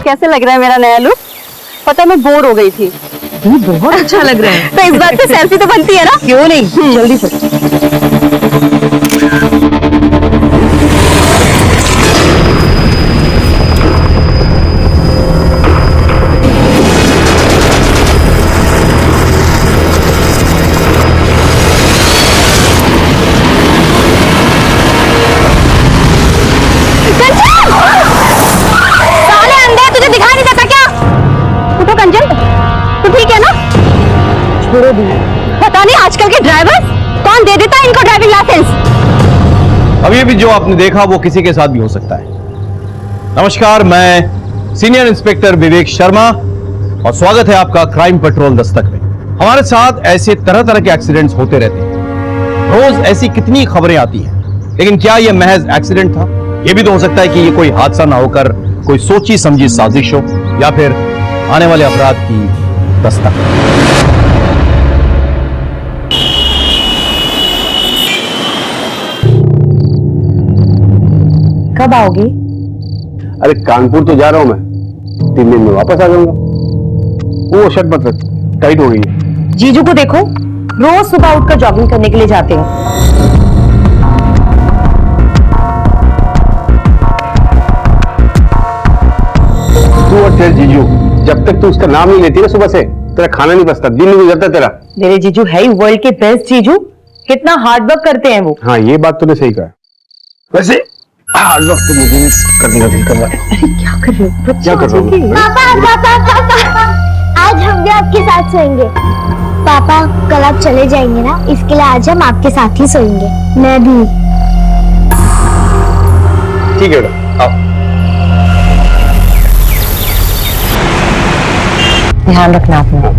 कैसे लग रहा है मेरा नया लुक? पता मैं बोर हो गई थी। बहुत अच्छा लग रहा है। तो इस बात पे सेल्फी तो बनती है ना? क्यों नहीं, जल्दी से। साले अंधे, तुझे दिखाई नहीं देता क्या? उठो कंचन, तू ठीक है ना? छोड़ो दी। पता नहीं आजकल के ड्राइवर कौन दे देता है इनको ड्राइविंग लाइसेंस। अभी भी जो आपने देखा वो किसी के साथ भी हो सकता है। नमस्कार, मैं सीनियर इंस्पेक्टर विवेक शर्मा और स्वागत है आपका क्राइम पेट्रोल दस्तक में। हमारे साथ ऐसे तरह तरह के एक्सीडेंट्स होते रहते हैं। रोज ऐसी कितनी खबरें आती हैं, लेकिन क्या यह महज एक्सीडेंट था? यह भी तो हो सकता है कि ये कोई हादसा ना होकर कोई सोची समझी साजिश हो या फिर आने वाले अपराध की दस्तक। कब आओगे? अरे कानपुर तो जा रहा हूं मैं, 3 दिन में वापस आ जाऊंगा। वो शर्ट मत रख, टाइट हो गई है। जीजू को देखो, रोज सुबह उठकर जॉगिंग करने के लिए जाते हैं। तू और तेरे जीजू, जब तक तू उसका नाम नहीं लेती ना सुबह से, तेरा खाना नहीं बचता, दिन नहीं गुजरता तेरा। मेरे जीजू है ही वर्ल्ड के बेस्ट जीजू। कितना हार्ड वर्क करते हैं वो। हाँ, ये बात तूने सही कहा। वैसे हार्ड वर्क तो मुझे करने का दिल कर रहा है। क्या कर रहे हो? क्या कर रहा हूँ? पापा पापा पापा, आज हम भी आपके साथ सोएंगे। पापा कल आप चले जाएंगे ना, इसके लिए आज हम आपके साथ ही सोएंगे। मैं भी। ठीक है बेटा, आओ। ध्यान रखना अपना।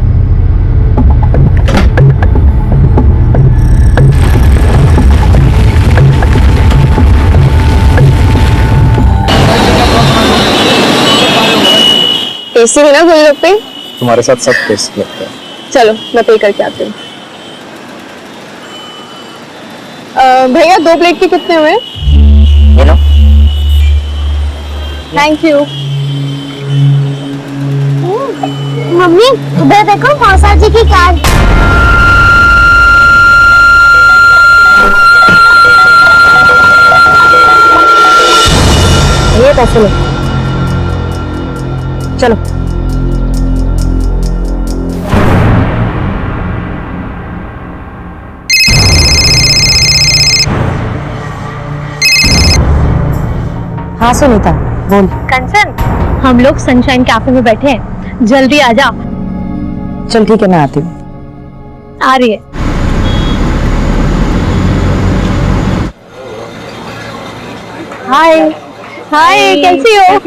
टेस्टी है ना गोलगप्पे? तुम्हारे साथ सब टेस्ट लगता है। चलो मैं पे करके आती हूँ। भैया 2 प्लेट के कितने हुए? Thank you. मम्मी उधर देखो, मौसा जी की कार। ये पैसे लो, चलो। हाँ सुनीता, बोल। कंचन, हम लोग सनशाइन कैफे में बैठे हैं, जल्दी आ जा। चल ठीक है, मैं आती हूँ। आ रही है। हाय। हाय, कैसी हो?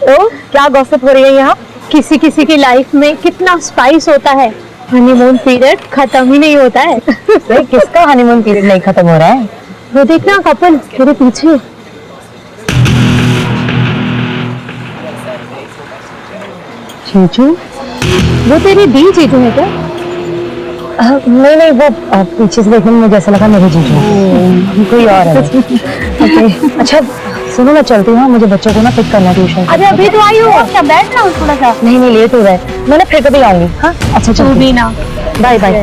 तो क्या गॉसिप हो रही है यहाँ? किसी किसी की लाइफ में कितना स्पाइस होता है, हनीमून पीरियड खत्म ही नहीं होता है। किसका हनीमून पीरियड नहीं खत्म हो रहा है? वो देखना कपल तेरे पीछे। जीजू? वो तेरी दी जीजू है क्या? नहीं नहीं, वो पीछे से देखने में मुझे ऐसा लगा मेरे जीजू कोई और है। Okay, अच्छा सुनो, मैं चलती हूँ, मुझे बच्चों को ना पिक करना ट्यूशन। अरे अभी तो आई हो, क्या बैठ रहा हूँ थोड़ा सा। नहीं नहीं, लेट हो रहा है, मैं ना फिर कभी आऊंगी। हाँ अच्छा, तू चल भी ना। Bye bye.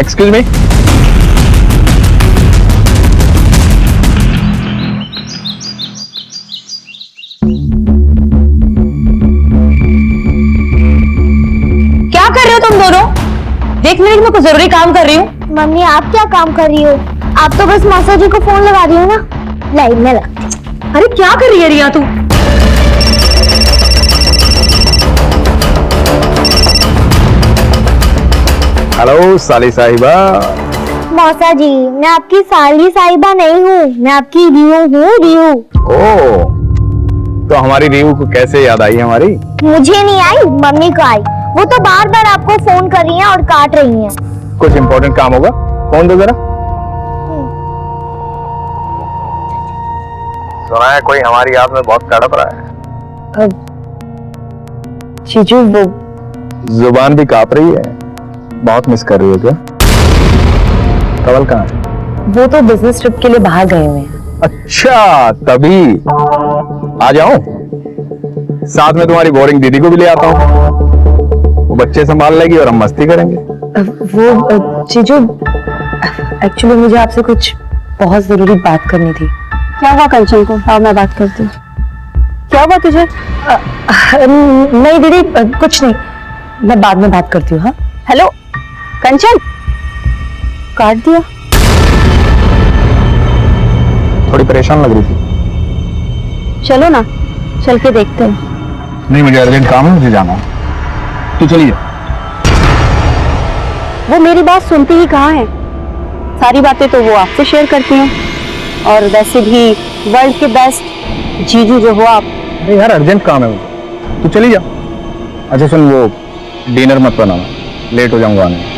Excuse me. क्या कर रहे हो तुम दोनों? देख मेरे, मैं कुछ जरूरी काम कर रही हूँ। मम्मी आप क्या काम कर रही हो? आप तो बस मौसा जी को फोन लगा रही हो ना। लाइन में लगा। अरे क्या कर रही है रिया तू? हेलो साली साहिबा। मौसा जी, मैं आपकी साली साहिबा नहीं हूँ, मैं आपकी रियू हूँ, रियू। ओ, तो हमारी रीवू को कैसे याद आई हमारी? मुझे नहीं आई, मम्मी को आई। वो तो बार बार आपको फोन कर रही हैं और काट रही हैं। कुछ इम्पोर्टेंट काम होगा, फोन दो जरा। सुना है कोई हमारी याद में बहुत तड़प रहा है। जीजू वो जुबान भी कांप रही है। बहुत मिस कर रही हो क्या? कवल कहाँ है? वो तो बिजनेस ट्रिप के लिए बाहर गए हुए हैं। अच्छा, तभी। आ जाओ, साथ में तुम्हारी बोरिंग दीदी को भी ले आता हूँ। वो बच्चे संभाल लेगी और हम मस्ती करेंगे। वो जीजू, एक्चुअली मुझे आपसे कुछ बहुत जरूरी बात करनी थी। क्या हुआ कंचन को? हाँ, मैं बात करती हूँ। क्या हुआ तुझे? नहीं दीदी, कुछ नहीं, मैं बाद में बात करती हूँ। हाँ, हेलो कंचन, काट दिया। थोड़ी परेशान लग रही थी। चलो ना, चल के देखते हैं। नहीं, मुझे अर्जेंट काम है, मुझे जाना है। तू चलिए। वो मेरी बात सुनती ही कहाँ है? सारी बातें तो वो आपसे शेयर करती हैं, और वैसे भी वर्ल्ड के बेस्ट जीजू जो हो आप। अरे यार, अर्जेंट काम है मुझे, तू चली जा। अच्छा सुन, वो डिनर मत बनाना, लेट हो जाऊंगा आने में।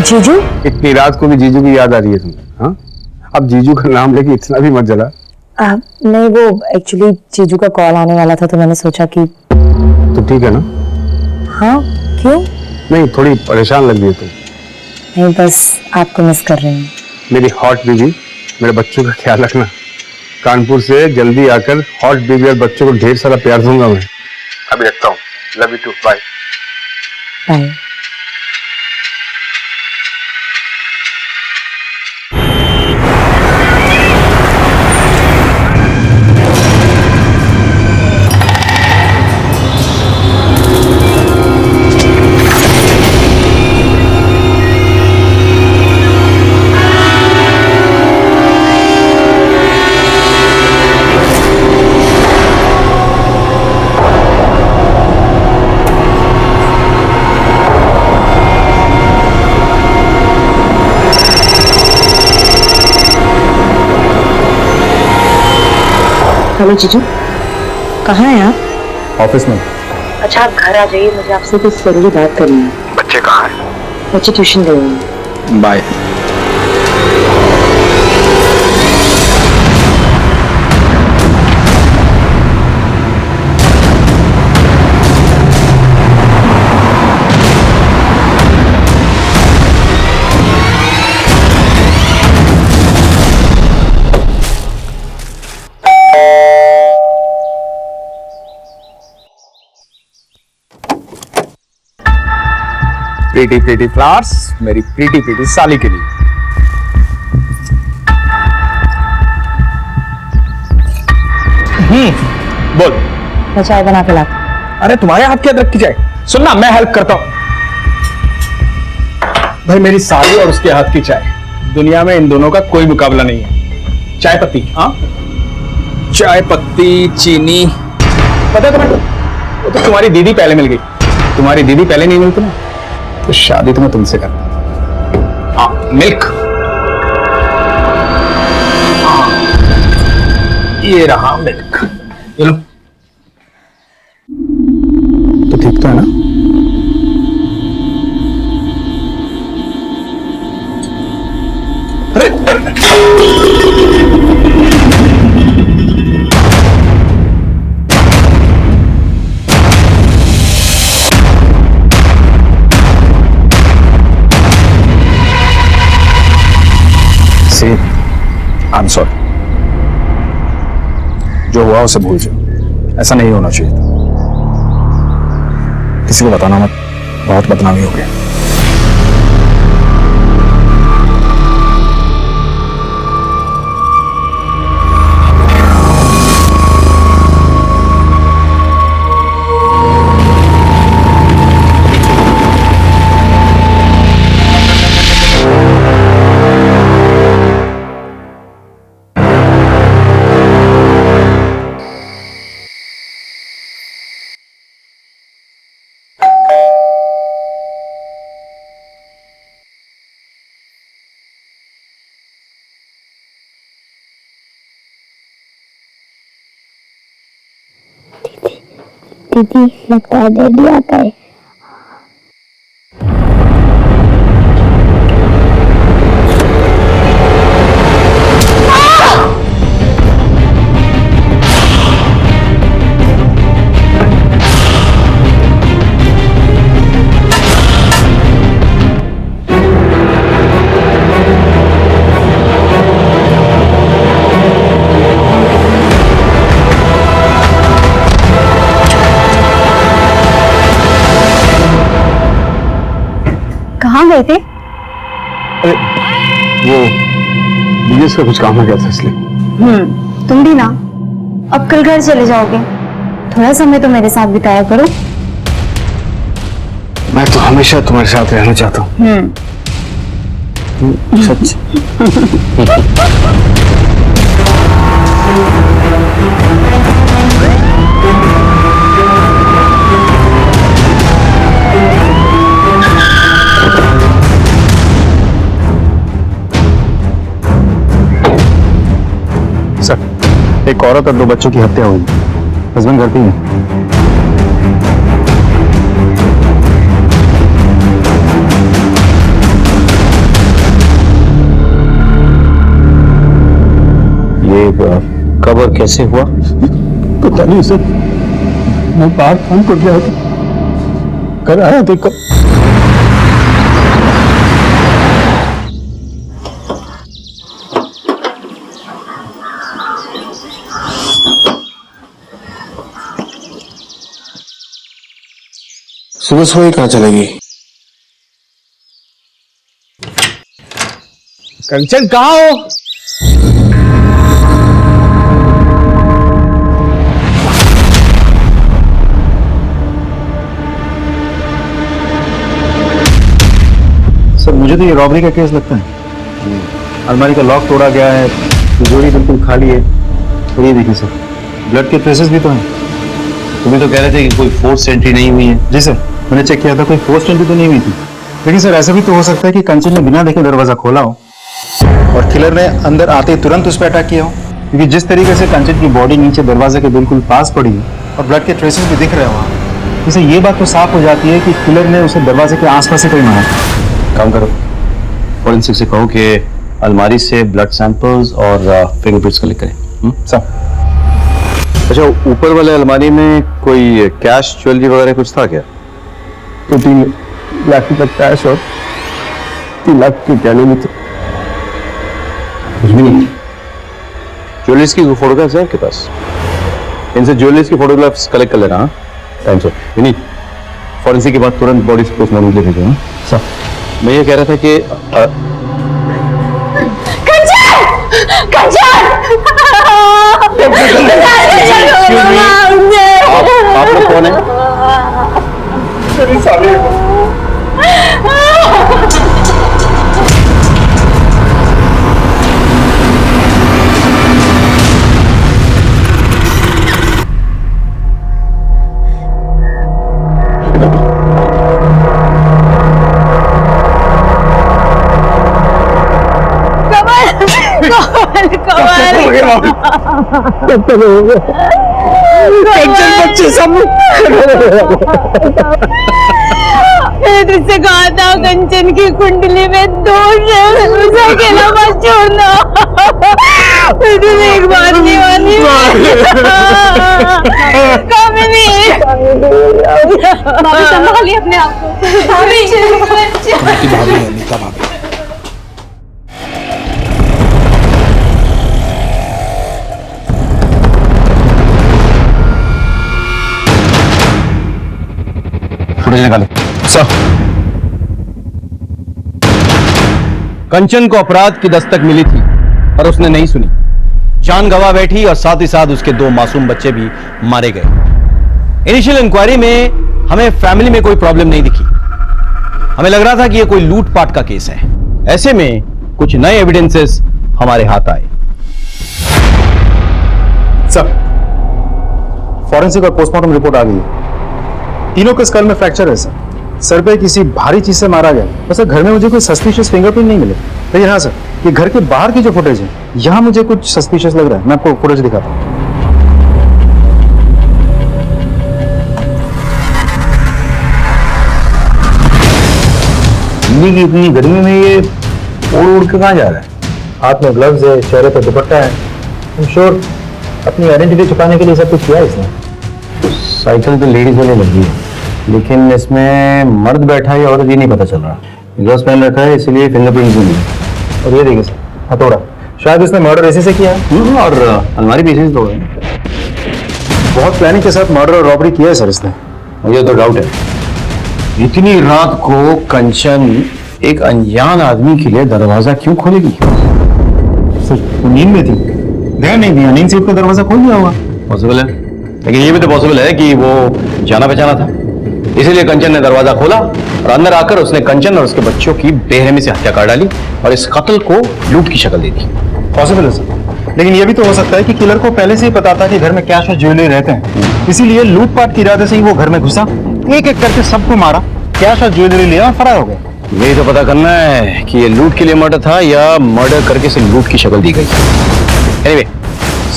जीजू, इतनी रात को भी जीजू की याद आ रही है तुम्हें? हाँ, अब जीजू का नाम लेके इतना भी मत जला। नहीं, वो एक्चुअली जीजू का कॉल आने वाला था तो मैंने सोचा कि। तो ठीक है ना? हाँ, क्यों? नहीं, थोड़ी परेशान लग रही है तुम। नहीं, बस आपको मिस कर रही हूँ। मेरी हॉट बीबी, मेरे बच्चों का ख्याल रखना। कानपुर से जल्दी आकर हॉट बीबी और बच्चों को ढेर सारा प्यार दूंगा मैं। अभी रखता हूँ। Love you too, bye. Bye. Hello जीजू, कहाँ हैं आप? ऑफिस में। अच्छा, आप घर आ जाइए, मुझे आपसे कुछ जरूरी बात करनी है। बच्चे कहाँ हैं? बच्चे ट्यूशन गए हुए हैं। बाय। प्रीटी प्रीटी फ्लावर्स मेरी प्रीटी प्रीटी साली के लिए। बोल। मैं चाय बना के लाती। अरे तुम्हारे हाथ की अदरक की चाय? सुनना, मैं हेल्प करता हूं। भाई, मेरी साली और उसके हाथ की चाय, दुनिया में इन दोनों का कोई मुकाबला नहीं है। चाय पत्ती, हाँ, चाय पत्ती, चीनी, पता है तुम्हें? वो तो तुम्हारी दीदी पहले मिल गई। तुम्हारी दीदी पहले नहीं मिलती ना, तो शादी तो मैं तुमसे करता। हाँ, मिल्क। हाँ, ये रहा मिल्क। ये लो। तो ठीक तो है ना? See, I'm sorry. जो हुआ उसे भूल जाओ, ऐसा नहीं होना चाहिए था। किसी को बताना मत, बहुत बदनामी हो गई। दीदी लगता है डैडी आता है। कहाँ गए थे? अरे वो बिजनेस का कुछ काम आ गया था इसलिए। तुम भी ना, अब कल घर चले जाओगे, थोड़ा समय तो मेरे साथ बिताया करो। मैं तो हमेशा तुम्हारे साथ रहना चाहता हूँ। सच। सर, एक औरत और 2 बच्चों की हत्या हुई। हस्बैंड घर पे ही है। ये कब और कैसे हुआ? पता नहीं सर, मैं बाहर काम कर गया था, कर आया तो कब। सुबह सुबह ही कहाँ चलेगी? कंचन कहाँ हो? सर, मुझे तो ये रॉबरी का केस लगता है। अलमारी का लॉक तोड़ा गया है, तिजोरी बिल्कुल खाली है। और ये देखिए सर, ब्लड के ट्रेसेस भी तो हैं। तुम्हें तो कह रहे थे कि कोई फोर्स एंट्री नहीं हुई है। जी सर, मैंने चेक किया था, कोई फोर्स एंट्री तो नहीं हुई थी। लेकिन सर, ऐसा भी तो हो सकता है कि कंचन ने बिना देखे दरवाजा खोला हो और किलर ने अंदर आते ही तुरंत उस पर अटैक किया हो। क्योंकि जिस तरीके से कंचन की बॉडी नीचे दरवाजे के बिल्कुल पास पड़ी है और ब्लड के ट्रेसेस भी दिख रहे हैं वहाँ, इससे ये बात तो साफ हो जाती है कि किलर ने उसे दरवाजे के आसपास से कहीं मारा। काम करो, फॉरेंसिक से कहो कि अलमारी से ब्लड सैंपल्स और फिंगरप्रिंट्स कलेक्ट करें। सर, अच्छा, ऊपर वाले अलमारी में कोई कैश ज्वेलरी वगैरह कुछ था क्या? तो 3 लाख रुपए कैश और 3 लाख के गहने भी थे। कुछ भी नहीं। ज्वेलरीज की फोटोग्राफ्स हैं आपके पास? इनसे ज्वेलरीज की फोटोग्राफ्स कलेक्ट कर लेना। हाँ, टाइम से नहीं। फॉरेंसिक के बाद तुरंत बॉडी पोस्टमार्टम के लिए भेजो। सर, मैं ये कह रहा था कि आप लोग कौन है? मैंने तुझसे कहा था कंचन की कुंडली में दोष है, उसे अकेला मत छोड़ना। तुझे एक बात नहीं मानी। भाभी संभालिए अपने आप को। फुटेज निकालो। सर, कंचन को अपराध की दस्तक मिली थी पर उसने नहीं सुनी। जान गवा बैठी और साथ ही साथ उसके 2 मासूम बच्चे भी मारे गए। इनिशियल इंक्वायरी में हमें फैमिली में कोई प्रॉब्लम नहीं दिखी। हमें लग रहा था कि यह कोई लूटपाट का केस है। ऐसे में कुछ नए एविडेंसेस हमारे हाथ आए। सर, फॉरेंसिक और पोस्टमार्टम रिपोर्ट आ गई है। तीनों के स्कल में फ्रैक्चर है सर। सर पे किसी भारी चीज से मारा गया। वैसे घर में मुझे कोई सस्पिशियस फिंगरप्रिंट नहीं मिले। लेकिन हाँ सर, ये घर के बाहर की जो फुटेज है, यहाँ मुझे कुछ सस्पिशियस लग रहा है। मैं आपको फुटेज दिखाता हूँ। दिल्ली की इतनी गर्मी में ये उड़ उड़ के कहाँ जा रहा है? हाथ में ग्लव्स है, चेहरे पर दुपट्टा है। I'm sure अपनी आइडेंटिटी छुपाने के लिए सब कुछ किया है इसने। साइकिल तो लेडीज वाली लगी है, लेकिन इसमें मर्द बैठा है या औरत ये नहीं पता चल रहा। ग्लव्स पहन रखा है इसलिए फिंगरप्रिंट भी नहीं है। और ये देखिए सर, हथौड़ा, शायद इसने मर्डर इसी से किया है। और अलमारी भी इसी से तोड़ा है। बहुत प्लानिंग के साथ मर्डर और रॉबरी किया है सर इसने, मुझे तो डाउट है इतनी रात को कंचन एक अनजान आदमी के लिए दरवाजा क्यों खोलेगी? सर वो नींद में थी, ध्यान नहीं दिया, नींद से उसका दरवाजा खोल दिया होगा। पॉसिबल है, लेकिन ये भी तो पॉसिबल है कि वो जाना पहचाना था, इसीलिए कंचन ने दरवाजा खोला और अंदर आकर उसने कंचन और उसके बच्चों की बेरहमी से हत्या कर डाली और इस कत्ल को लूट की शक्ल दे दी। पॉसिबल है सर, लेकिन ये भी तो हो सकता है कि किलर को पहले से ही पता था कि घर में कैश और ज्वेलरी रहते हैं, इसीलिए लूटपाट के इरादे से ही वो घर में घुसा, एक एक करके सबको मारा, कैश और ज्वेलरी लिया और फरार हो गया। यही तो पता करना है कि ये लूट के लिए मर्डर था या मर्डर करके इसे लूट की शक्ल दी गई। एनीवे,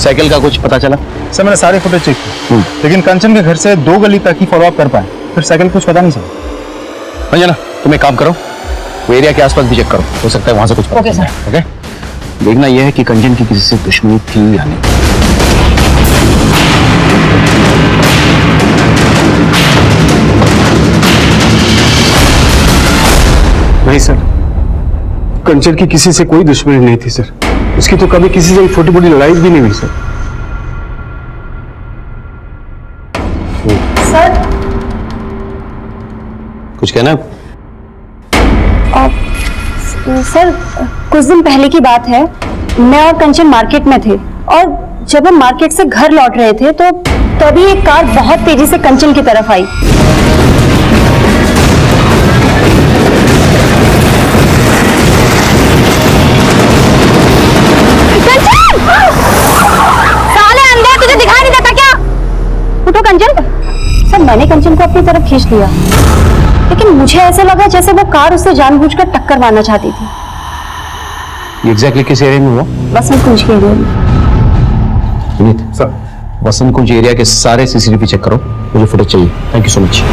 साइकिल का कुछ पता चला? सर मैंने सारे फुटेज चेक किए, लेकिन कंचन के घर से 2 गली तक ही फॉलो अप कर पाए, फिर साइकिल कुछ पता नहीं चला। अंजना तुम एक काम करो, वो एरिया के आसपास भी चेक करो, हो सकता है वहां से कुछ पता चले। ओके, देखना यह है कि कंचन की किसी से दुश्मनी थी या नहीं। नहीं सर, कंचन की किसी से कोई दुश्मनी नहीं थी सर, उसकी तो कभी किसी से छोटी मोटी लड़ाई भी नहीं हुई सर। सर कुछ कहना? सर कुछ दिन पहले की बात है, मैं और कंचन मार्केट में थे और जब हम मार्केट से घर लौट रहे थे तो तभी एक कार बहुत तेजी से कंचन की तरफ आई। साले अंधे, तुझे दिखाई नहीं देता क्या? उठो कंचन। सर मैंने कंचन को अपनी तरफ खींच लिया, लेकिन मुझे ऐसा लगा जैसे वो कार उससे जानबूझकर टक्कर मारना चाहती थी। एग्जैक्टली किस एरिया में हुआ? बसंत कुंज के एरिया में। विनीत सर, वसंत कुंज एरिया के सारे सीसीटीवी चेक करो, मुझे फुटेज चाहिए। Thank you so much.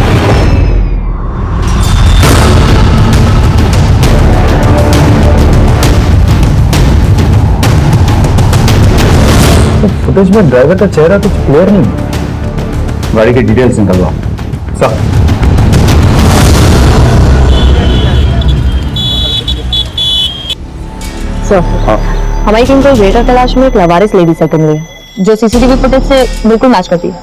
Footage में ड्राइवर का चेहरा कुछ क्लियर नहीं है, गाड़ी की डिटेल्स निकलवाओ। सर सर हमारी टीम को वेटर तलाश में एक लवारिस लेडी सेकंड हुई है जो सीसीटीवी फुटेज से बिल्कुल मैच करती है।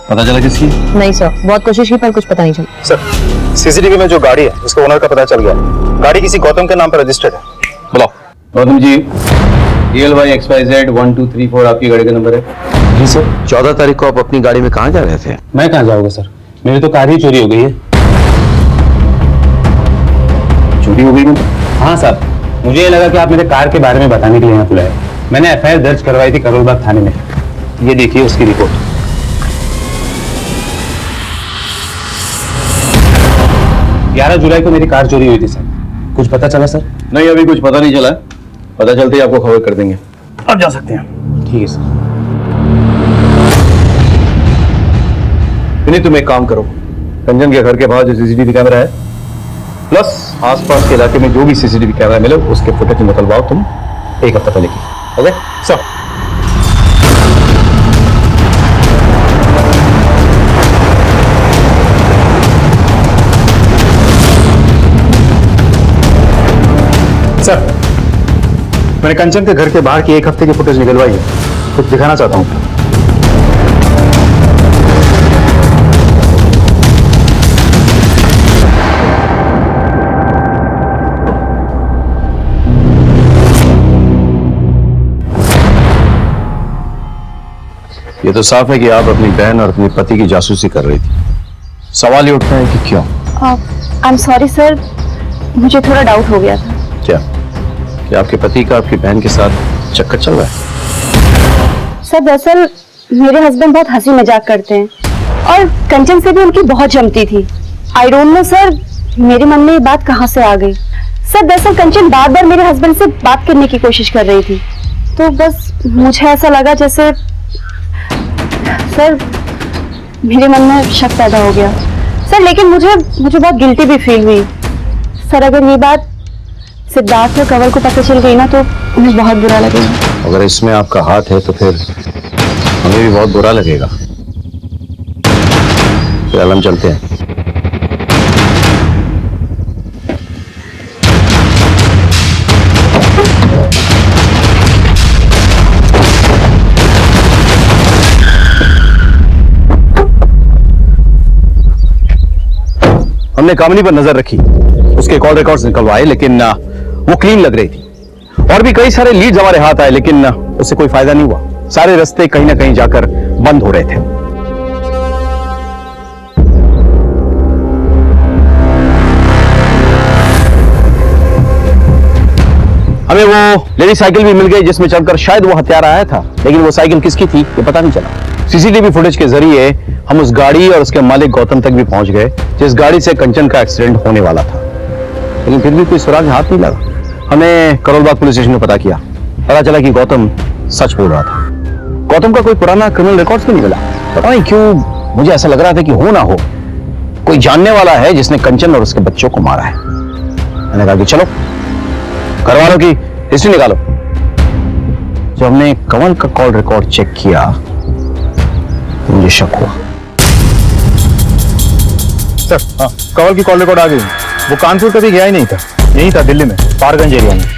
पता चला किसकी? नहीं सर, बहुत कोशिश की पर कुछ पता नहीं चला। सर सीसीटीवी में जो गाड़ी है उसके ओनर का पता चल गया, गाड़ी किसी गौतम के नाम पर रजिस्टर्ड है। बुलाओ। गौतम जी, DLY-XYZ 1234 आपकी गाड़ी का नंबर है? जी सर। 14 तारीख को आप अपनी गाड़ी में कहाँ जा रहे थे? मैं कहाँ जाऊंगा सर, मेरी तो कार ही चोरी हो गई है। चोरी हो गई मतलब? हाँ साहब, मुझे ये लगा कि आप मेरे कार के बारे में बताने के लिए यहाँ बुलाए। मैंने FIR दर्ज करवाई थी करोलबाग थाने में, ये देखिए उसकी रिपोर्ट। 11 जुलाई को मेरी कार चोरी हुई थी सर, कुछ पता चला सर? नहीं, अभी कुछ पता नहीं चला, पता चलते ही आपको खबर कर देंगे। अब जा सकते हैं। ठीक है सर। नहीं, तुम एक काम करो, कंचन के घर के बाहर जो सीसीटीवी कैमरा है प्लस आसपास के इलाके में जो भी सीसीटीवी कैमरा मिले उसके फुटेज निकलवाओ तुम 1 हफ्ता पहले की। Okay sir. सर मैंने कंचन के घर के बाहर की 1 हफ्ते की फुटेज निकलवाई है, कुछ दिखाना चाहता हूँ। ये तो साफ है कि आप अपनी बहन और अपने पति की जासूसी कर रही थी। सवाल ये उठता है कि क्यों? आई एम सॉरी सर, मुझे थोड़ा डाउट हो गया था। क्या कि आपके पति का आपकी बहन के साथ चक्कर चल रहा है? सर दरअसल मेरे हस्बैंड बहुत हंसी मजाक करते हैं और कंचन से भी उनकी बहुत जमती थी। आई डोंट नो सर, मेरे मन में ये बात कहाँ से आ गई। सर दरअसल कंचन बार बार मेरे हस्बैंड से बात करने की कोशिश कर रही थी, तो बस मुझे ऐसा लगा जैसे सर मेरे मन में शक पैदा हो गया सर। लेकिन मुझे बहुत गिल्टी भी फील हुई सर अगर ये बात सिद्धार्थ और कंवल को पता चल गई ना तो उन्हें बहुत बुरा लगेगा। अगर इसमें आपका हाथ है तो फिर हमें भी बहुत बुरा लगेगा। फिर हम चलते हैं। हमने कामिनी पर नजर रखी, उसके कॉल रिकॉर्ड्स निकलवाए, लेकिन वो क्लीन लग रही थी। और भी कई सारे लीड्स हमारे हाथ आए, लेकिन उससे कोई फायदा नहीं हुआ। सारे रास्ते कहीं ना कहीं जाकर बंद हो रहे थे। हमें वो लेडी साइकिल भी मिल गई जिसमें चलकर शायद वो हत्यारा आया था, लेकिन वो साइकिल किसकी थी ये पता नहीं चला। सीसीटीवी फुटेज के जरिए हम उस गाड़ी और उसके मालिक गौतम तक भी पहुंच गए जिस गाड़ी से कंचन का एक्सीडेंट होने वाला था, लेकिन फिर भी कोई सुराग हाथ नहीं लगा। हमने करोलबाग पुलिस स्टेशन में पता किया, पता चला कि गौतम सच बोल रहा था। गौतम का कोई पुराना क्रिमिनल रिकॉर्ड्स भी नहीं मिला। पता नहीं क्यों मुझे ऐसा लग रहा था कि हो ना हो कोई जानने वाला है जिसने कंचन और उसके बच्चों को मारा है। मैंने कहा कि चलो घर वालों की हिस्ट्री निकालो। जब हमने कंवल का कॉल रिकॉर्ड चेक किया तो मुझे शक हुआ। सर हाँ, कंवल की कॉल रिकॉर्ड आ गई। वो कानपुर कभी गया ही नहीं था, यही था दिल्ली में, पारगंज एरिया में।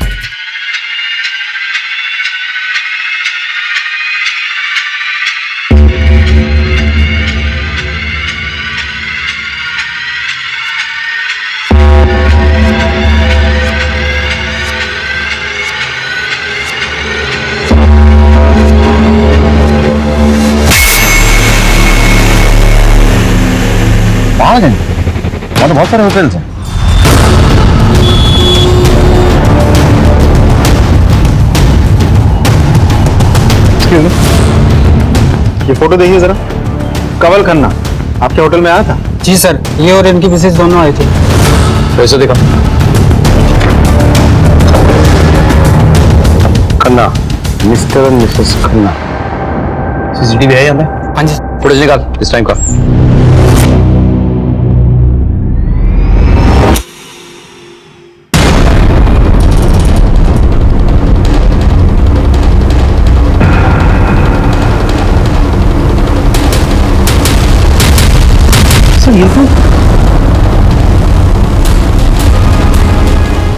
वहां तो बहुत सारे होटल्स हैं। ये फोटो देखिए जरा, कंवल खन्ना आपके होटल में आया था? जी सर, ये और इनकी मिसेज दोनों आए थे। पैसे दिखा। खन्ना, मिस्टर और मिसेस खन्ना। सीसीटीवी है हमें? हाँ जी। फुटेज निकाल इस टाइम का।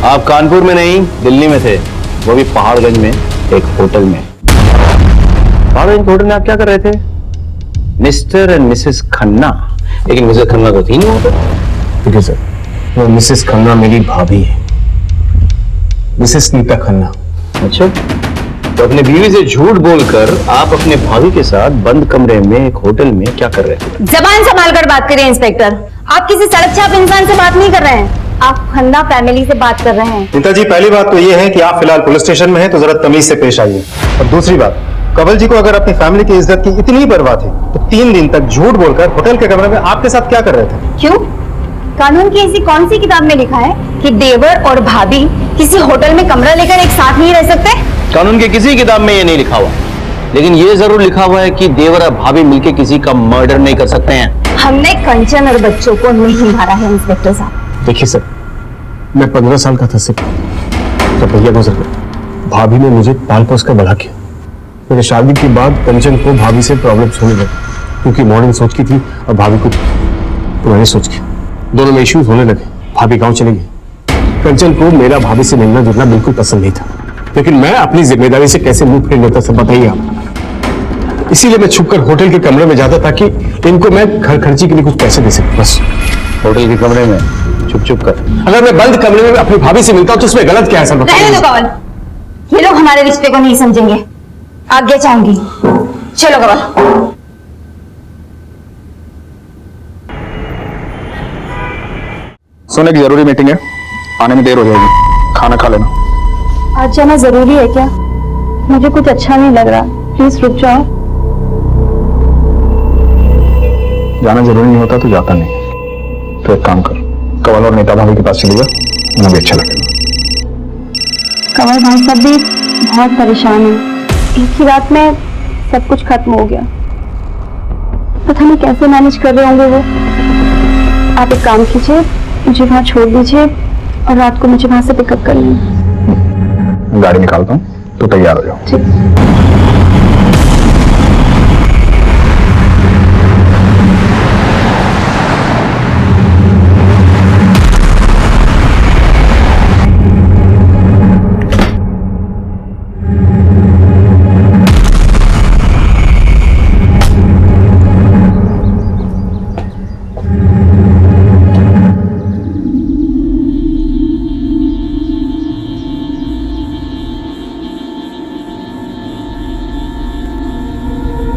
आप कानपुर में नहीं दिल्ली में थे, वो भी पहाड़गंज में एक होटल में। पहाड़गंज के होटल में आप क्या कर रहे थे? Mister and Mrs Khanna. लेकिन मिसेस खन्ना तो थी नहीं वहां पर। ठीक है सर, वो मिसेस खन्ना मेरी भाभी है, मिसेस नीता खन्ना। अच्छा, तो अपने बीवी से झूठ बोलकर आप अपने भाभी के साथ बंद कमरे में एक होटल में क्या कर रहे थे? जबान संभाल कर बात करिए इंस्पेक्टर। आप किसी सड़क छाप इंसान से बात नहीं कर रहे हैं, आप खन्ना फैमिली से बात कर रहे हैं। नीता जी, पहली बात तो ये है कि आप फिलहाल पुलिस स्टेशन में हैं, तो जरा तमीज से पेश आइए। और दूसरी बात, कंवल जी को अगर अपनी फैमिली की इज्जत की इतनी परवाह थी तो 3 दिन तक झूठ बोलकर होटल के कमरे में आपके साथ क्या कर रहे थे? क्यों? कानून की ऐसी कौन सी किताब में लिखा है कि देवर और भाभी किसी होटल में कमरा लेकर एक साथ नहीं रह सकते? कानून की किसी किताब में ये नहीं लिखा हुआ, लेकिन ये जरूर लिखा हुआ है कि देवर और भाभी मिलकर किसी का मर्डर नहीं कर सकते हैं। हमने कंचन और बच्चों को नहीं मारा है इंस्पेक्टर साहब। देखिए सर, मैं 15 साल का था सिर्फ, तो भैया गुजर गए। भाभी ने मुझे पाल पोस कर बड़ा किया। मेरे शादी के बाद कंचन को भाभी से प्रॉब्लम्स होने लगे, क्योंकि मॉर्निंग सोच की थी और भाभी को पुरानी सोच की। दोनों में इश्यूज होने लगे। भाभी गांव चले गई। कंचन को मेरा भाभी से मिलना जुलना बिल्कुल पसंद नहीं था, लेकिन मैं अपनी जिम्मेदारी से कैसे मुंह फेर लेता सब बताइए आप। इसीलिए मैं छुपकर होटल के कमरे में जाता ताकि इनको मैं घर खर्ची के लिए कुछ पैसे दे सकूं, बस। होटल के कमरे में छुप कर? अगर मैं बंद कमरे में अपनी भाभी से मिलता तो उसमें गलत क्या है सर? रहने दो कंवल, ये लोग हमारे रिश्ते को नहीं समझेंगे। आगे चाहूंगी, चलो कंवल। सोने की जरूरी मीटिंग है, आने में देर हो जाएगी, खाना खा लेना। आज जाना जरूरी है क्या? मुझे कुछ अच्छा नहीं लग रहा, प्लीज रुक जाओ। जाना जरूरी नहीं होता तो जाता नहीं। तो एक काम कर, कंवल और नीता भाभी के पास चली जा, उन्हें भी अच्छा लगेगा। कंवल भाई साहब भी बहुत परेशान है, एक ही रात में सब कुछ खत्म हो गया। पता नहीं कैसे मैनेज कर रहे होंगे वो। आप एक काम कीजिए, मुझे वहां छोड़ दीजिए, और रात को मुझे वहां से पिकअप कर लेना। गाड़ी निकालता हूँ तो तैयार हो जाओ। ठीक।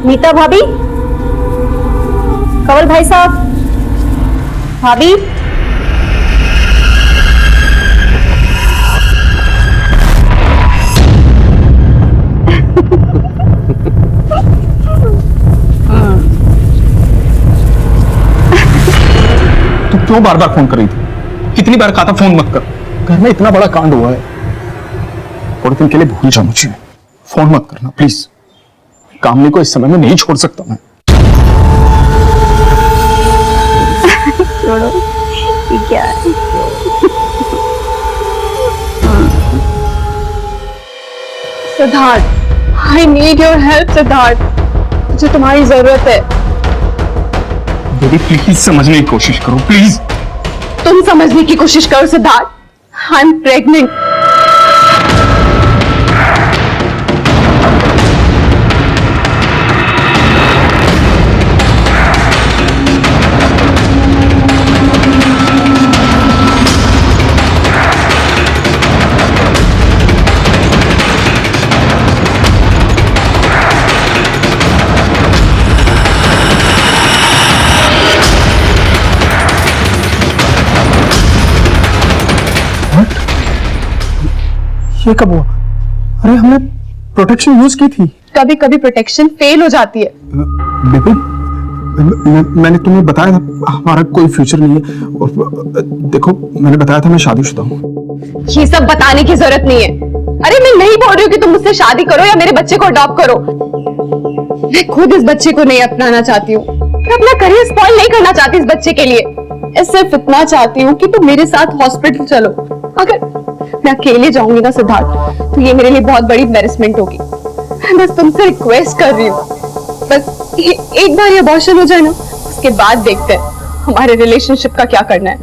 नीता भाभी, कवल भाई साहब, भाभी। तू क्यों बार बार फोन कर रही थी? कितनी बार कहा था फोन मत कर? घर में इतना बड़ा कांड हुआ है, थोड़े दिन के लिए भूल जाओ मुझे। फोन मत करना प्लीज। कामनी को इस समय में नहीं छोड़ सकता मैं। छोड़ो, ये क्या है? Siddharth, I need your help Siddharth, मुझे तुम्हारी जरूरत है। दीदी प्लीज समझने की कोशिश करो प्लीज। तुम समझने की कोशिश करो सिद्धार्थ, आई एम प्रेग्नेंट। ये कब हुआ? अरे हमने प्रोटेक्शन यूज की थी। कभी कभी प्रोटेक्शन फेल हो जाती है। बेबी, मैंने तुम्हें बताया था हमारा कोई फ्यूचर नहीं है। और देखो मैंने बताया था मैं शादीशुदा हूँ। ये सब बताने की जरूरत नहीं है। अरे मैं नहीं बोल रही हूँ कि तुम मुझसे शादी करो या मेरे बच्चे को अडॉप्ट करो। मैं खुद इस बच्चे को नहीं अपनाना चाहती हूँ। मैं अपना करियर स्पॉइल नहीं करना चाहती इस बच्चे के लिए। मैं सिर्फ इतना चाहती हूँ कि तुम मेरे साथ हॉस्पिटल चलो। अगर मैं अकेले जाऊंगी ना सिद्धार्थ, तो ये मेरे लिए बहुत बड़ी एम्बैरेसमेंट होगी। मैं बस तुमसे रिक्वेस्ट कर रही हूँ, बस एक बार ये अबॉर्शन हो जाए ना, उसके बाद देखते हैं हमारे रिलेशनशिप का क्या करना है।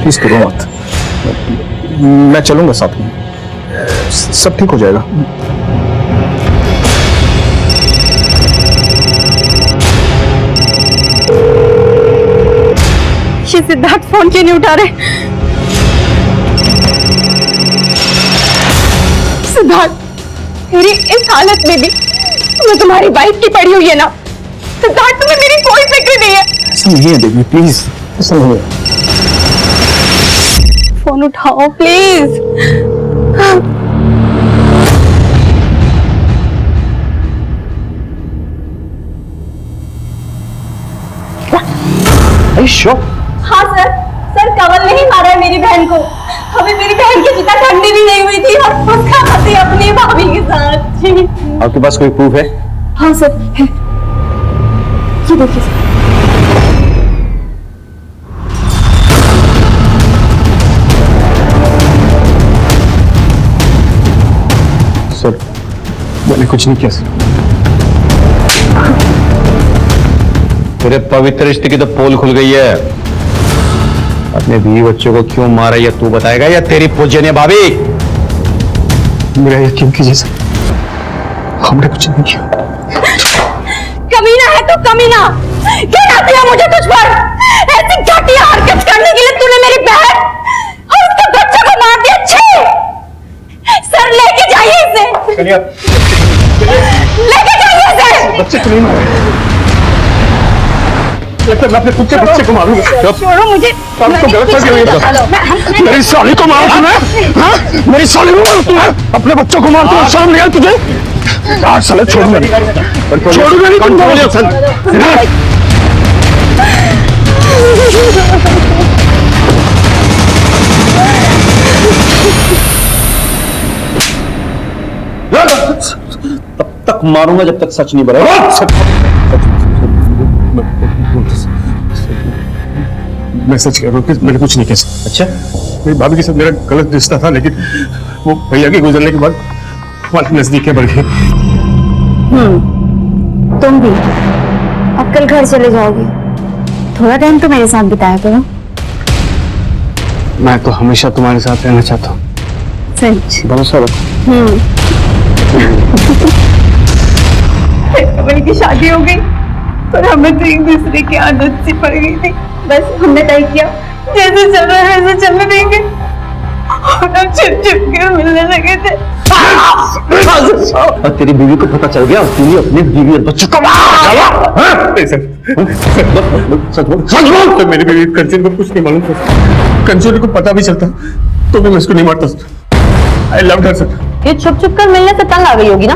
प्लीज करो मत, मैं चलूंगा साथ में, सब ठीक हो जाएगा। ये सिद्धार्थ फोन क्यों नहीं उठा रहे? सिद्धार्थ, मेरी इस हालत में भी तुम्हें तुम्हारी वाइफ की पड़ी हुई है ना? सिद्धार्थ, तुम्हें मेरी कोई फिक्र नहीं है। ऐसा नहीं है देवी, प्लीज ऐसा नहीं है। फोन उठाओ प्लीज। हाँ सर, कवल ने ही मारा है मेरी बहन को। अभी मेरी बहन की चिता ठंडी भी नहीं हुई थी और उसका पति अपनी भाभी के साथ। जी आपके पास कोई प्रूफ है? हाँ सर, है। ये देखिए सर, मैंने कुछ नहीं किया सर। तेरे पवित्र रिश्ते की तो पोल खुल गई है। अपने बीवी बच्चों को क्यों मारा ये तू बताएगा या तेरी पूजनीय भाभी? मेरा यकीन कीजिए सर, हमने कुछ नहीं किया। कमीना है तो कमीना, क्या आती है मुझे तुझ पर? ऐसी घटिया हरकत करने के लिए तूने मेरी बहन और उसके बच्चे को मार दिया। छे सर, लेके जाइए इसे, लेके जाइए इसे। बच्चे को नहीं मारे, मैं अपने खुद के बच्चे को मारूंगा। छोड़ो मुझे, तो गलत फहमी हुई है। मेरी साली को मारा तूने? हाँ? मेरी साली को मारा तूने? अपने बच्चों को मार तूने? शर्म नहीं आई तुझे? यार साले छोड़ूंगा नहीं, छोड़ूंगा नहीं तुमको। तब तक मारूंगा जब तक सच नहीं बनेगा। मैं सच कह रहा हूँ कि मैंने कुछ नहीं किया। अच्छा, मेरी भाभी के साथ मेरा गलत रिश्ता था, लेकिन वो भैया के गुजरने के बाद हमारी नजदीकें बढ़ गई। तुम भी अब कल घर चले जाओगे, थोड़ा टाइम तो मेरे साथ बिताया करो। मैं तो हमेशा तुम्हारे साथ रहना चाहता हूँ। सच? भरोसा रखो। कमल की शादी हो गई और हमें तो एक दूसरे की आदत सी पड़ गई थी। बस हमने तय किया जैसे चल रहा है वैसे चलने देंगे और हम छिप छिप के मिलने लगे थे। और तेरी बीवी को पता चल गया और तूने अपने बीवी और बच्चों को सच बोल। तो मेरी बीवी कंचन को कुछ नहीं मालूम था। कंचन को पता भी चलता तो भी मैं उसको नहीं मारता। I love her sir. ये छुप छुप कर मिलने से तंग आ गई होगी ना।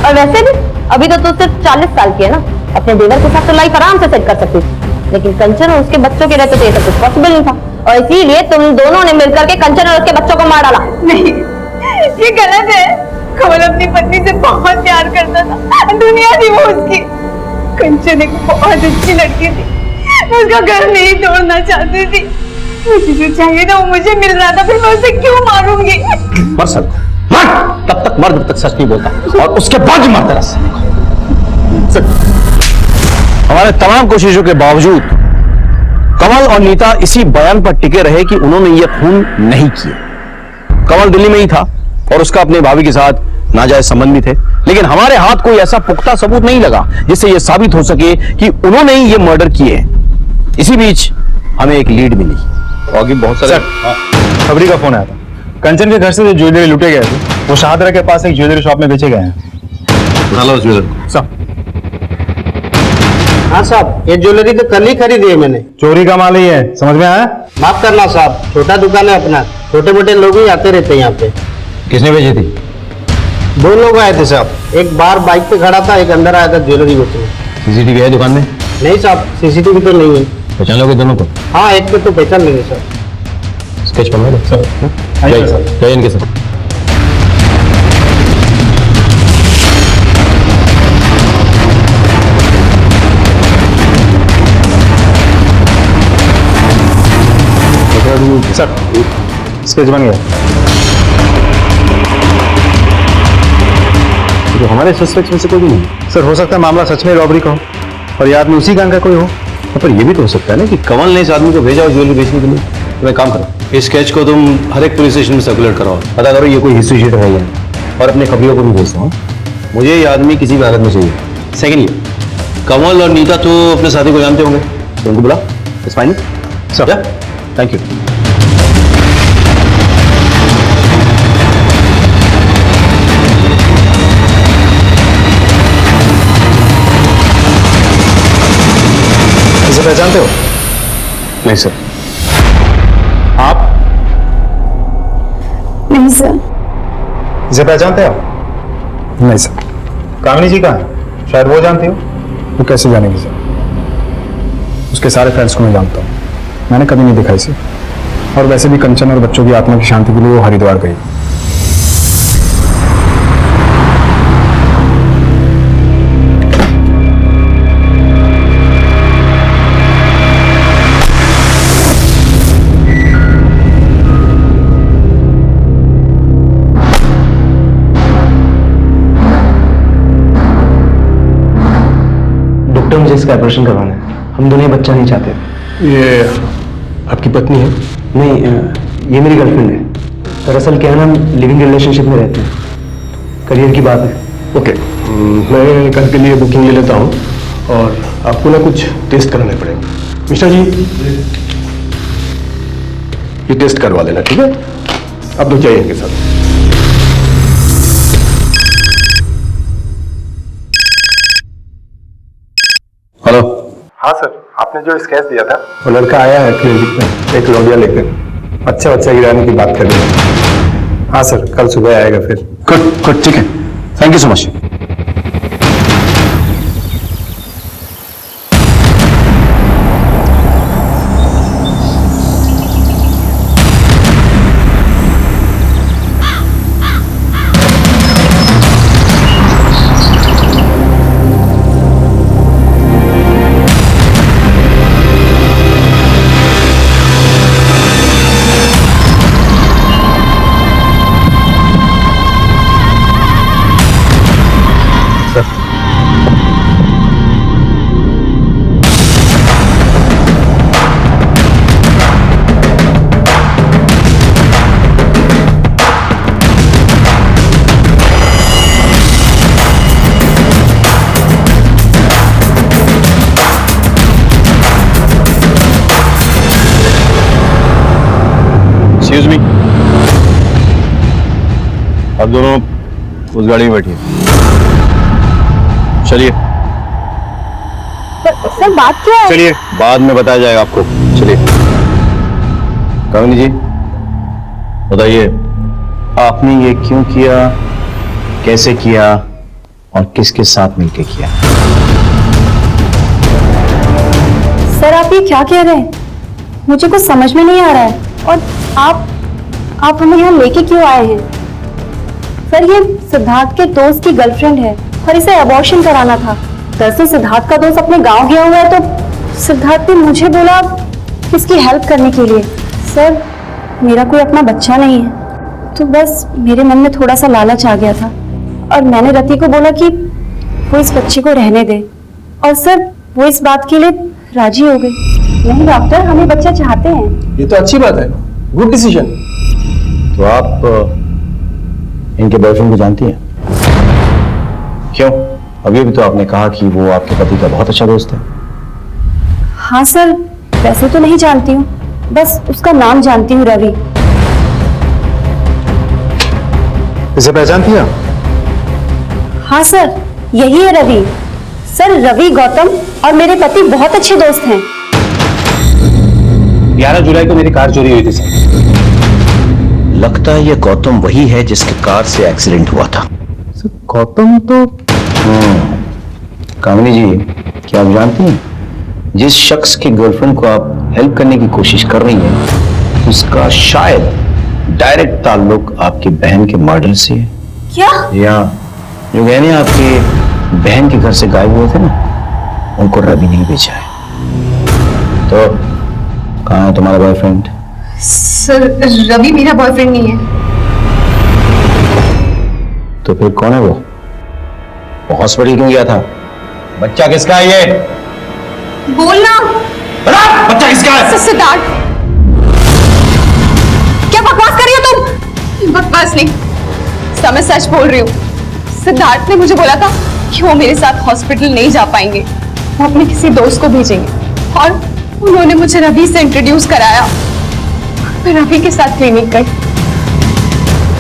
और वैसे भी अभी तो तू सिर्फ 40 साल की है ना, अपने देवर के साथ तो लाइफ आराम से सेट कर सकती थी, लेकिन कंचन और उसके बच्चों के रहते तो ये सब कुछ पॉसिबल नहीं था, और इसीलिए तुम दोनों ने मिलकर के कंचन और उसके बच्चों को मार डाला। नहीं, ये गलत है। कमल अपनी पत्नी से बहुत प्यार करता था, दुनिया थी वो उसकी। कंचन एक बहुत अच्छी लड़की थी, मैं उसका घर नहीं तोड़ना चाहती थी। मुझे जो चाहिए था वो मुझे मिल रहा था, फिर मैं उसे क्यों मारूंगी? मर सकता, मर, तब तक मर जब तक सच नहीं बोलता, और उसके बाद ही मरता रहा। हमारे तमाम कोशिशों के बावजूद कमल और नीता इसी बयान पर टिके रहे कि उन्होंने ये खून नहीं किया। कमल दिल्ली में ही था और उसका अपने भाभी के साथ नाजायज संबंध भी थे, लेकिन हमारे हाथ कोई ऐसा पुख्ता सबूत नहीं लगा जिससे यह साबित हो सके कि उन्होंने ही ये मर्डर किए हैं। इसी बीच हमें एक लीड मिली और आगे बहुत सारे खबरी का फोन आया था। कंचन के घर से जो ज्वेलरी लुटे गए थे वो शाहदरा के पास एक ज्वेलरी शॉप में बेचे गए हैं। हाँ साहब, ये ज्वेलरी तो कल ही खरीदी है मैंने। चोरी का माल ही है, समझ में आया? माफ करना साहब, छोटा दुकान है अपना, छोटे मोटे लोग ही आते रहते हैं यहाँ पे। किसने भेजी थी? 2 लोग आए थे साहब, एक बाहर बाइक पे खड़ा था, एक अंदर आया था ज्वेलरी बेचने। सीसीटीवी है दुकान में? नहीं साहब, सीसीटीवी तो नहीं है। पहचान लोगे दोनों को? हाँ, एक पे तो पहचान लेंगे सर। स्केच बनवा दो सर। जय इनके सर। सर स्केच बन गया। तो हमारे सस्पेक्ट में से कोई भी नहीं। सर हो सकता है मामला सच में रॉबरी का हो और ये आदमी उसी गैंग का कोई हो। पर ये भी तो हो सकता है ना कि कमल ने इस आदमी को भेजा हो ज्वेलरी बेचने के लिए। तो एक काम करो, इस स्केच को तुम हर एक पुलिस स्टेशन में सर्कुलेट कराओ, पता करो ये कोई हिस्ट्री शीट है या नहीं, और अपने खबरियों को भी भेज दो। मुझे ये आदमी किसी भी हालत में चाहिए। सेकेंडली, कमल और नीता तो अपने साथी को जानते होंगे, तो उनको बुला। It's fine sir. Thank you. इसे पहचानते हो? नहीं सर। आप? नहीं सर। इसे पहचानते हो? नहीं सर। कामिनी जी कहाँ है? शायद वो जानती हो। वो कैसे जानेगी सर? उसके सारे फ्रेंड्स को मैं जानता हूँ, मैंने कभी नहीं देखा इसे। और वैसे भी कंचन और बच्चों की आत्मा की शांति के लिए वो हरिद्वार गई। डॉक्टर, मुझे इसका ऑपरेशन करवाना है। हम दोनों बच्चा नहीं चाहते। ये आपकी पत्नी है? नहीं, ये मेरी गर्लफ्रेंड है। दरअसल क्या है ना, हम लिविंग रिलेशनशिप में रहते हैं, करियर की बात है। ओके, मैं कल के लिए बुकिंग ले लेता हूँ और आपको ना कुछ टेस्ट कराने पड़ेंगे। मिश्रा जी, ये टेस्ट करवा लेना, ठीक है? अब तो चाहिए इनके साथ। हेलो। हाँ सर, आपने जो स्केच दिया था वो लड़का आया है क्लिनिक में एक लौंडिया लेकर, अच्छा बच्चा गिराने की बात कर रहे हैं। हाँ सर, कल सुबह आएगा फिर। गुड गुड, ठीक है, thank you so much. Excuse me, अब दोनों उस गाड़ी में बैठिए। चलिए सर बात क्या है? चलिए, बाद में बताया जाएगा आपको। चलिए। कामिनी जी बताइए, आपने ये क्यों किया, कैसे किया और किसके साथ मिलकर किया? सर आप ये क्या कह रहे हैं? मुझे कुछ समझ में नहीं आ रहा है। और आप हमें यहाँ लेके क्यों आए हैं? सर ये सिद्धार्थ के दोस्त की गर्लफ्रेंड है और इसे अबॉर्शन कराना था। दरअसल सिद्धार्थ का दोस्त अपने गांव गया हुआ है तो सिद्धार्थ ने मुझे बोला इसकी हेल्प करने के लिए। सर मेरा कोई अपना बच्चा नहीं है तो बस मेरे मन में थोड़ा सा लालच आ गया था और मैंने रति को बोला कि वो इस बच्चे को रहने दे और सर वो इस बात के लिए राजी हो गई। नहीं डॉक्टर, हमें बच्चा चाहते हैं। ये तो अच्छी बात है, गुड डिसीजन। तो आप इनके बॉयफ्रेंड को जानती हैं? क्यों, अभी भी तो आपने कहा कि वो आपके पति का बहुत अच्छा दोस्त है। हाँ सर, वैसे तो नहीं जानती हूँ, बस उसका नाम जानती हूँ, रवि। इसे पहचानती हैं? हाँ सर, यही है रवि। सर रवि गौतम और मेरे पति बहुत अच्छे दोस्त हैं। 11 जुलाई को मेरी कार चोरी हुई थी सर। लगता है ये गौतम वही है जिसके कार से एक्सीडेंट हुआ था। गौतम तो कामिनी जी, क्या आप जानती हैं जिस शख्स की गर्लफ्रेंड को आप हेल्प करने की कोशिश कर रही हैं उसका शायद डायरेक्ट ताल्लुक आपकी बहन के मर्डर से है। क्या? या जो गहने आपके बहन के घर से गायब हुए थे ना, उनको रवि ने बेचा है। तो कहाँ है तुम्हारा बॉयफ्रेंड? सर रवि मेरा बॉयफ्रेंड नहीं है। तो फिर कौन है वो हॉस्पिटल क्यों गया था? बच्चा किसका है ये? बोलना। बच्चा किसका है? सिद्धार्थ। क्या बकवास कर रही हो तुम? बकवास नहीं, मैं सच बोल रही हूँ। सिद्धार्थ ने मुझे बोला था कि वो मेरे साथ हॉस्पिटल नहीं जा पाएंगे, वो अपने किसी दोस्त को भेजेंगे और उन्होंने मुझे रवि से इंट्रोड्यूस कराया। मैं रवि के साथ क्लिनिक गई।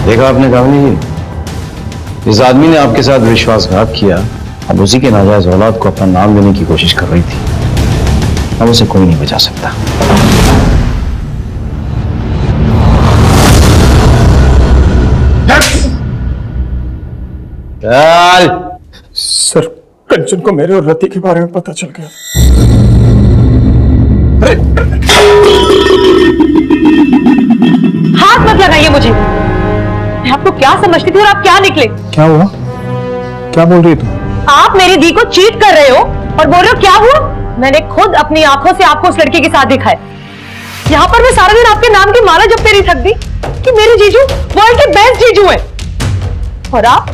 देखा आपने कामिनी जी, इस आदमी ने आपके साथ विश्वासघात किया। अब उसी के नाजायज औलाद को अपना नाम देने की कोशिश कर रही थी। अब उसे कोई नहीं बचा सकता। चल। सर कंचन को मेरे और रति के बारे में पता चल गया। हाथ मत लगाइए मुझे। मैं आपको क्या समझती थी और आप क्या निकले? क्या हुआ? क्या बोल रही है तू? आप मेरी दी को चीट कर रहे हो और बोल रहे हो क्या हुआ? मैंने खुद अपनी आंखों से आपको उस लड़के के साथ देखा है। यहाँ पर मैं सारा दिन आपके नाम की माला जपते रही थक दी कि मेरे जीजू वर्ल्ड के बेस्ट जीजू हैं और आप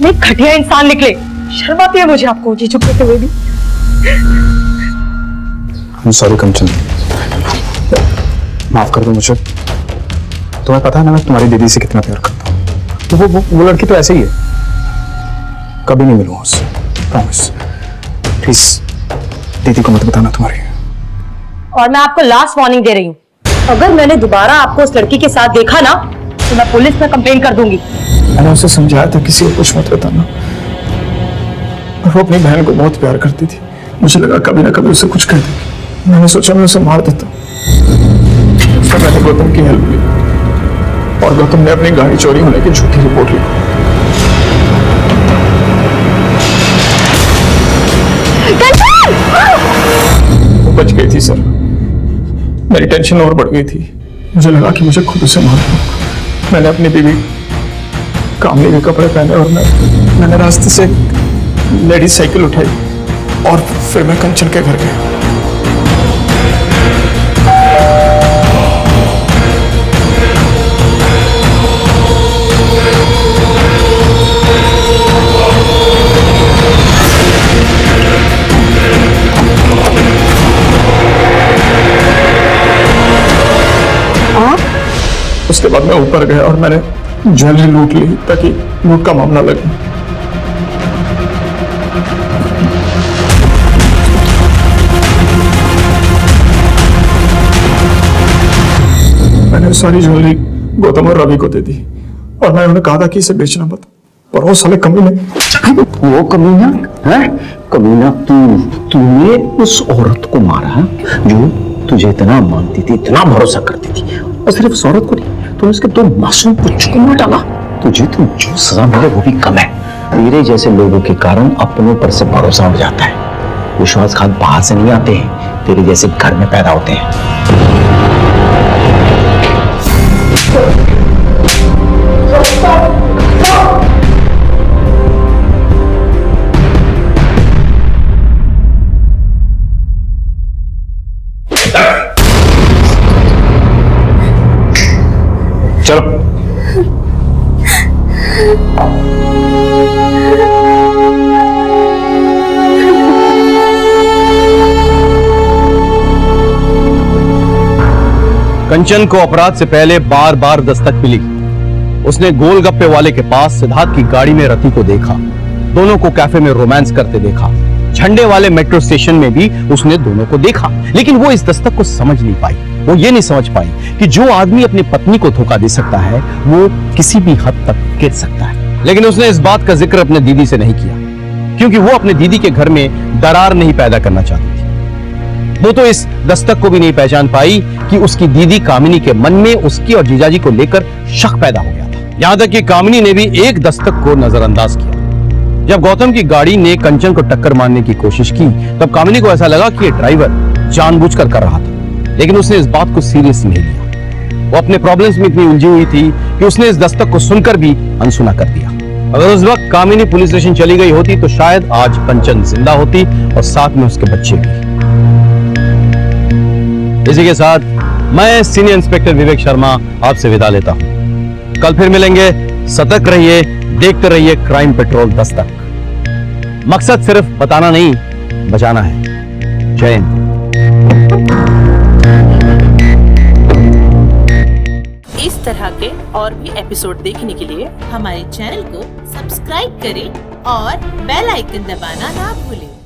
एक घटिया इंसान निकले। शर्म आती है मुझे आपको जीजू कहते हुए भी। सॉरी कंचन, माफ कर दो मुझे। तुम्हें पता है ना मैं तुम्हारी दीदी से कितना प्यार करता हूँ। तो वो लड़की तो ऐसे ही है, कभी नहीं मिलूंगा उससे, प्रॉमिस। प्लीज दीदी को मत बताना तुम्हारी। और मैं आपको लास्ट वार्निंग दे रही हूँ, अगर मैंने दोबारा आपको उस लड़की के साथ देखा ना तो मैं पुलिस में कंप्लेन कर दूंगी। मैंने उसे समझाया था किसी को कुछ मत बताना, और वो अपनी बहन को बहुत प्यार करती थी। मुझे लगा कभी ना कभी उसे कुछ कह देगी। मैंने सोचा मैं उसे मार देता। फिर मैंने गौतम की हेल्प ली और गौतम ने अपनी गाड़ी चोरी होने की झूठी रिपोर्ट लिखी। वो बच गई थी सर। मेरी टेंशन और बढ़ गई थी। मुझे लगा कि मुझे खुद उसे मार दूंगा। मैंने अपनी बीवी कामली के कपड़े पहने और मैंने रास्ते से लेडीज साइकिल उठाई और फिर मैं कंचन के घर गया। उसके बाद मैं ऊपर गया और मैंने ज्वेलरी लूट ली ताकि लूट का मामला लगे। मैंने सारी ज्वेलरी गौतम और रवि को दे दी और मैं उन्हें कहा था कि इसे बेचना मत, पर वो साले कमीने। वो कमीना है? कमीना तूने उस औरत को मारा जो तुझे इतना मानती थी, इतना भरोसा करती थी, और सिर्फ उस औरत को नहीं, तूने उसके 2 मासूम बच्चों को मार डाला। तुझे तो जो सजा मिले वो भी कम है। तेरे जैसे लोगों के कारण अपनों पर से भरोसा उठ जाता है। विश्वासघात बाहर से नहीं आते हैं, तेरे जैसे घर में पैदा होते हैं। चलो कंचन को अपराध से पहले बार बार दस्तक मिली। उसने गोलगप्पे वाले के पास सिद्धार्थ की गाड़ी में रति को देखा, दोनों को कैफे में रोमांस करते देखा, झंडे वाले मेट्रो स्टेशन में भी उसने दोनों को देखा। लेकिन वो इस दस्तक को समझ नहीं पाई। वो ये नहीं समझ पाई कि जो आदमी अपनी पत्नी को धोखा दे सकता है वो किसी भी हद तक गिर सकता है। लेकिन उसने इस बात का जिक्र अपने दीदी से नहीं किया, क्योंकि वो अपने दीदी के घर में दरार नहीं पैदा करना चाहती थी। वो तो इस दस्तक को भी नहीं पहचान पाई कि उसकी दीदी कामिनी के मन में उसकी और जीजाजी को लेकर शक पैदा हो गया था। यहां तक कि कामिनी ने भी एक दस्तक को नजरअंदाज किया। जब गौतम की गाड़ी ने कंचन को टक्कर मारने की कोशिश की तब कामिनी को ऐसा लगा कि ये ड्राइवर जानबूझकर कर रहा था, लेकिन उसने इस बात को सीरियस नहीं लिया। वो अपने प्रॉब्लम्स में इतनी उलझी हुई थी कि उसने इस दस्तक को सुनकर भी अनसुना कर दिया। अगर उस वक्त कामिनी पुलिस स्टेशन चली गई होती तो शायद आज कंचन जिंदा होती और साथ में उसके बच्चे भी। इसी के साथ मैं सीनियर इंस्पेक्टर विवेक शर्मा आपसे विदा लेता हूं। कल फिर मिलेंगे। सतर्क रहिए, देखते रहिए क्राइम पेट्रोल दस्तक। मकसद सिर्फ बताना नहीं, बचाना है। जय हिंद। इस तरह के और भी एपिसोड देखने के लिए हमारे चैनल को सब्सक्राइब करें और बेल आइकन दबाना ना भूलें।